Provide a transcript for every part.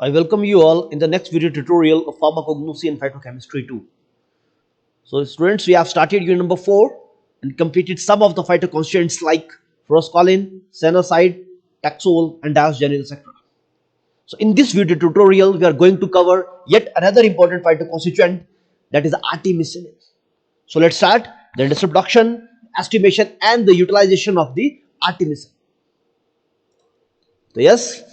I welcome you all in the next video tutorial of pharmacognosy and phytochemistry 2. So students, we have started unit number 4 and completed some of the phytoconstituents like froscolin, senoside, taxol and diazoxanil, etc. So in this video tutorial, we are going to cover yet another important phytoconstituent, that is artemisinin. So let's start the introduction, estimation and the utilization of the artemisinin. So yes,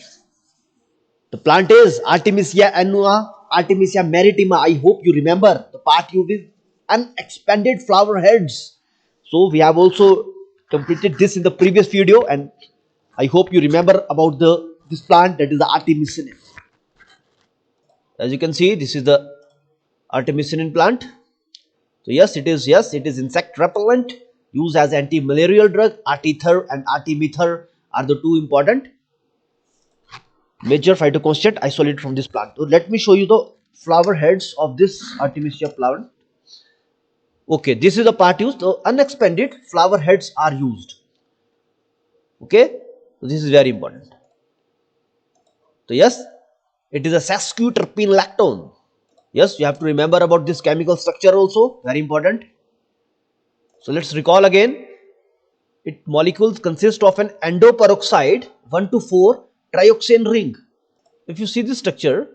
the plant is Artemisia annua, Artemisia maritima. I hope you remember the part you with unexpanded flower heads. So we have also completed this in the previous video, and I hope you remember about this plant, that is the artemisinin. As you can see, this is the artemisinin plant. So yes, it is insect repellent, used as anti-malarial drug. Artether and artemether are the two important major phytoconstituent isolated from this plant. So let me show you the flower heads of this Artemisia plant. Okay, this is the part used. The unexpanded flower heads are used. Okay, so this is very important. So yes, it is a sesquiterpene lactone. Yes, you have to remember about this chemical structure also, very important. So let's recall again. Its molecules consist of an endoperoxide 1 to 4 trioxane ring. If you see this structure,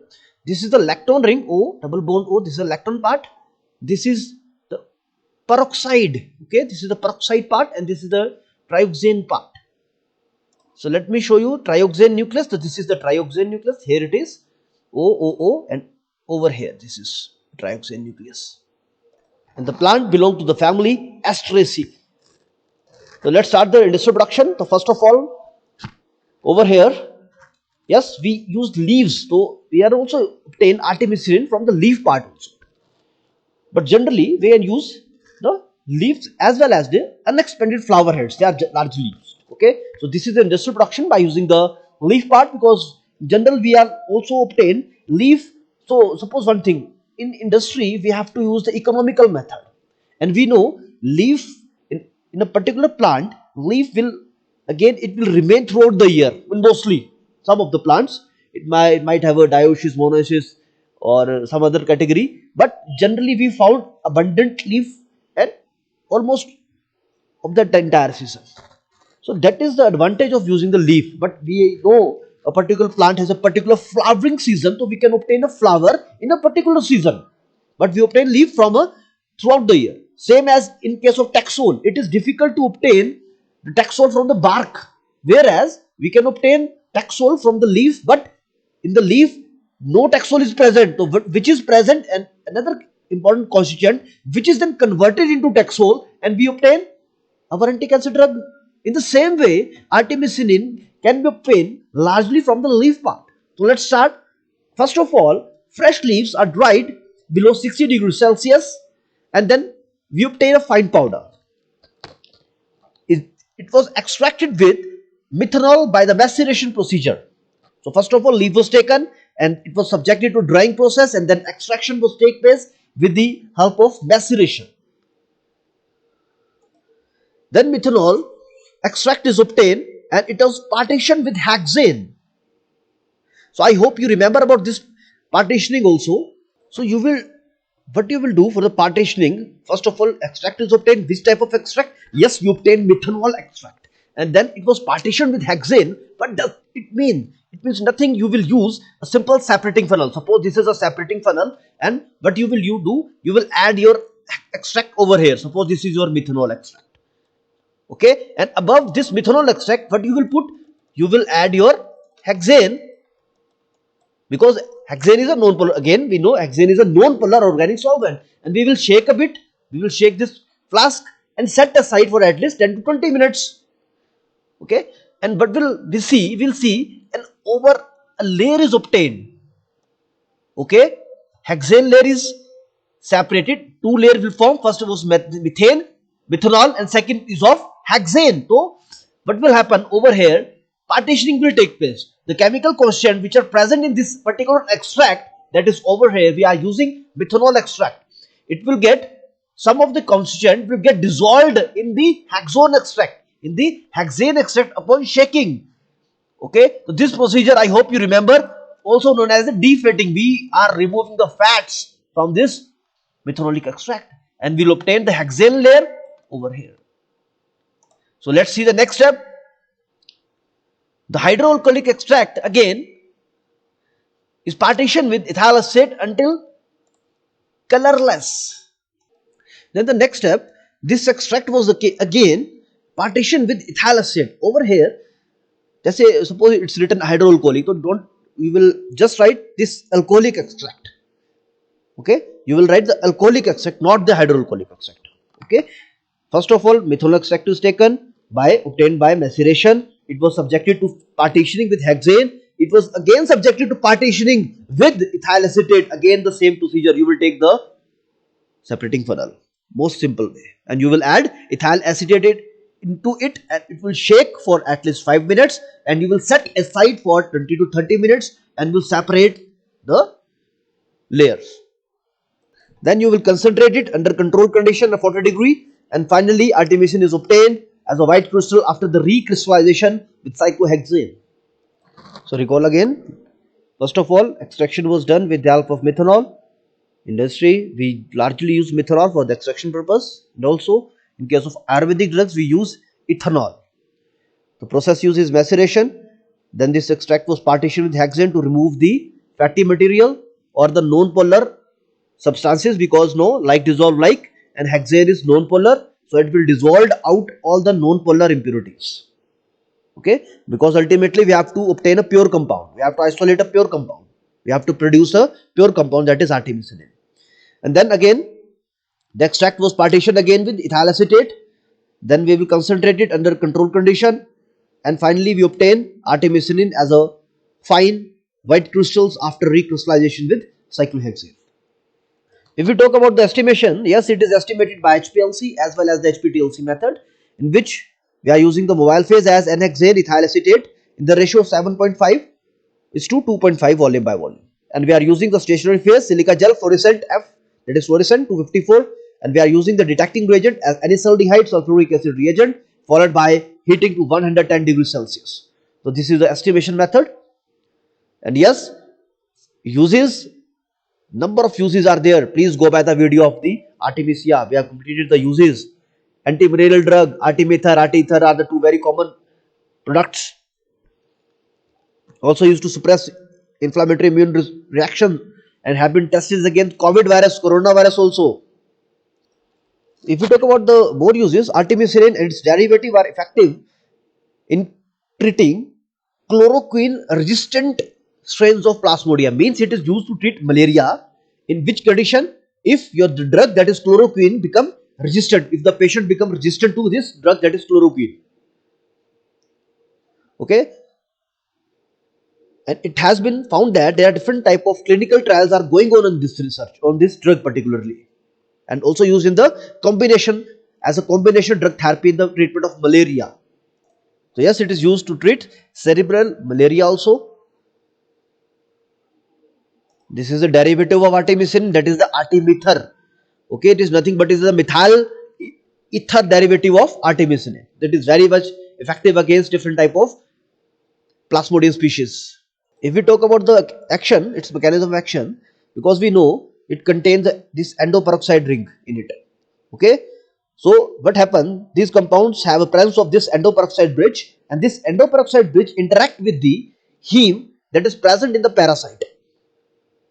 this is the lactone ring O, double bond O. This is the lactone part. This is the peroxide. Okay, this is the peroxide part, and this is the trioxane part. So let me show you trioxane nucleus. So this is the trioxane nucleus. Here it is O, and over here this is trioxane nucleus. And the plant belongs to the family Asteraceae. So let's start the industrial production. So first of all, over here, yes, we use leaves. So we are also obtain artemisinin from the leaf part also. But generally we can use the leaves as well as the unexpanded flower heads. They are largely used. Okay. So this is the industrial production by using the leaf part, because in general we are also obtain leaf. So suppose one thing, in industry we have to use the economical method, and we know leaf in a particular plant, leaf will it will remain throughout the year. Mostly some of the plants it might have a dioecious, monoecious or some other category, but generally we found abundant leaf and almost of that entire season. So that is the advantage of using the leaf. But we know a particular plant has a particular flowering season, so we can obtain a flower in a particular season, but we obtain leaf from throughout the year. Same as in case of taxol, it is difficult to obtain the taxol from the bark, whereas we can obtain taxol from the leaf, but in the leaf no taxol is present. So which is present, and another important constituent which is then converted into taxol, and we obtain our anti-cancer drug. In the same way, artemisinin can be obtained largely from the leaf part. So let's start. First of all, fresh leaves are dried below 60 degrees Celsius, and then we obtain a fine powder. It was extracted with methanol by the maceration procedure. So first of all, leaf was taken and it was subjected to drying process, and then extraction was take place with the help of maceration. Then methanol extract is obtained and it was partitioned with hexane. So I hope you remember about this partitioning also. So what you will do for the partitioning, first of all, extract is obtained. Which type of extract? Yes, we obtain methanol extract, and then it was partitioned with hexane. What does it mean? It means nothing. You will use a simple separating funnel. Suppose this is a separating funnel, and what you do? You will add your extract over here. Suppose this is your methanol extract. Okay, and above this methanol extract, what you will put? You will add your hexane, because hexane is a non-polar. Again, we know hexane is a non-polar organic solvent, and we will shake a bit. We will shake this flask and set aside for at least 10 to 20 minutes. Okay, and what will we see? We'll see an over a layer is obtained. Okay, hexane layer is separated. Two layers will form. First was methane, methanol, and second is of hexane. So what will happen over here? Partitioning will take place. The chemical constituents which are present in this particular extract, that is over here, we are using methanol extract. It will get, some of the constituent will get dissolved in the hexane extract, upon shaking. Okay, so this procedure I hope you remember. also known as the defatting. We are removing the fats from this methanolic extract and we'll obtain the hexane layer over here. So let's see the next step. The hydroalcoholic extract again is partitioned with ethyl acetate until colorless. Then the next step, this extract was again partitioned with ethyl acetate. Over here, just say suppose it's written hydroalcoholic, so don't, we will just write this alcoholic extract. Okay, you will write the alcoholic extract, not the hydroalcoholic extract. Okay, first of all, methanol extract is taken obtained by maceration. It was subjected to partitioning with hexane. It was again subjected to partitioning with ethyl acetate. Again the same procedure. You will take the separating funnel, most simple way, and you will add ethyl acetate into it, and it will shake for at least 5 minutes, and you will set aside for 20 to 30 minutes, and will separate the layers. Then you will concentrate it under controlled condition of 40 degree, and finally artemisinin is obtained as a white crystal after the recrystallization with cyclohexane. So recall again, first of all, extraction was done with the help of methanol. Industry, we largely use methanol for the extraction purpose, and also in case of Ayurvedic drugs we use ethanol. The process uses maceration. Then this extract was partitioned with hexane to remove the fatty material or the non-polar substances, because like dissolve like, and hexane is non-polar, so it will dissolve out all the non-polar impurities. Okay, because ultimately we have to obtain a pure compound, we have to isolate a pure compound, we have to produce a pure compound, that is artemisinin. And then again the extract was partitioned again with ethyl acetate. Then we will concentrate it under controlled condition, and finally we obtain artemisinin as a fine white crystals after recrystallization with cyclohexane. If we talk about the estimation, yes, it is estimated by HPLC as well as the HPTLC method, in which we are using the mobile phase as N-hexane ethyl acetate in the ratio of 7.5 is to 2.5 volume by volume, and we are using the stationary phase silica gel fluorescent F, that is fluorescent 254, and we are using the detecting reagent as anisaldehyde sulfuric acid reagent, followed by heating to 110 degrees Celsius. So this is the estimation method, and yes, uses, number of uses are there. Please go by the video of the Artemisia. We have completed the uses. Antimalarial drug, artemether, artether are the two very common products. Also used to suppress inflammatory immune reaction, and have been tested against COVID virus, coronavirus also. If we talk about the more uses, artemisinin and its derivative are effective in treating chloroquine resistant strains of plasmodium. Means it is used to treat malaria, in which condition, if your drug, that is chloroquine, become resistant, if the patient become resistant to this drug, that is chloroquine. Okay, and it has been found that there are different type of clinical trials are going on in this research on this drug particularly, and also used in the combination as a combination drug therapy in the treatment of malaria. So yes, it is used to treat cerebral malaria also. This is a derivative of artemisinin, that is the artemether. Okay, it is nothing but it is the methyl ether derivative of artemisinin, that is very much effective against different type of plasmodium species. If we talk about the action, its mechanism of action, because we know it contains this endoperoxide ring in it. Okay, so what happens? These compounds have a presence of this endoperoxide bridge, and this endoperoxide bridge interact with the heme that is present in the parasite.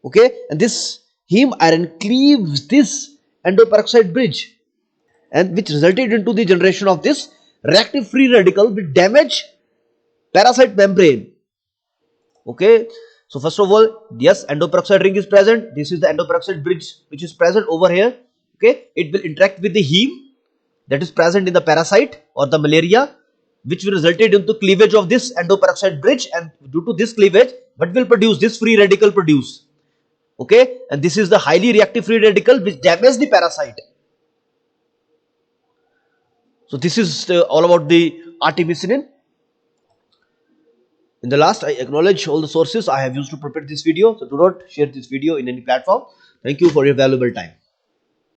Okay, and this heme iron cleaves this endoperoxide bridge, and which resulted into the generation of this reactive free radical which damage parasite membrane. Okay, so first of all, yes, endoperoxide ring is present. This is the endoperoxide bridge which is present over here. Okay, it will interact with the heme that is present in the parasite or the malaria, which will resulted into cleavage of this endoperoxide bridge, and due to this cleavage, what will produce? This free radical produce. Okay, and this is the highly reactive free radical which damages the parasite. So this is all about the artemisinin. In the last, I acknowledge all the sources I have used to prepare this video. So do not share this video in any platform. Thank you for your valuable time.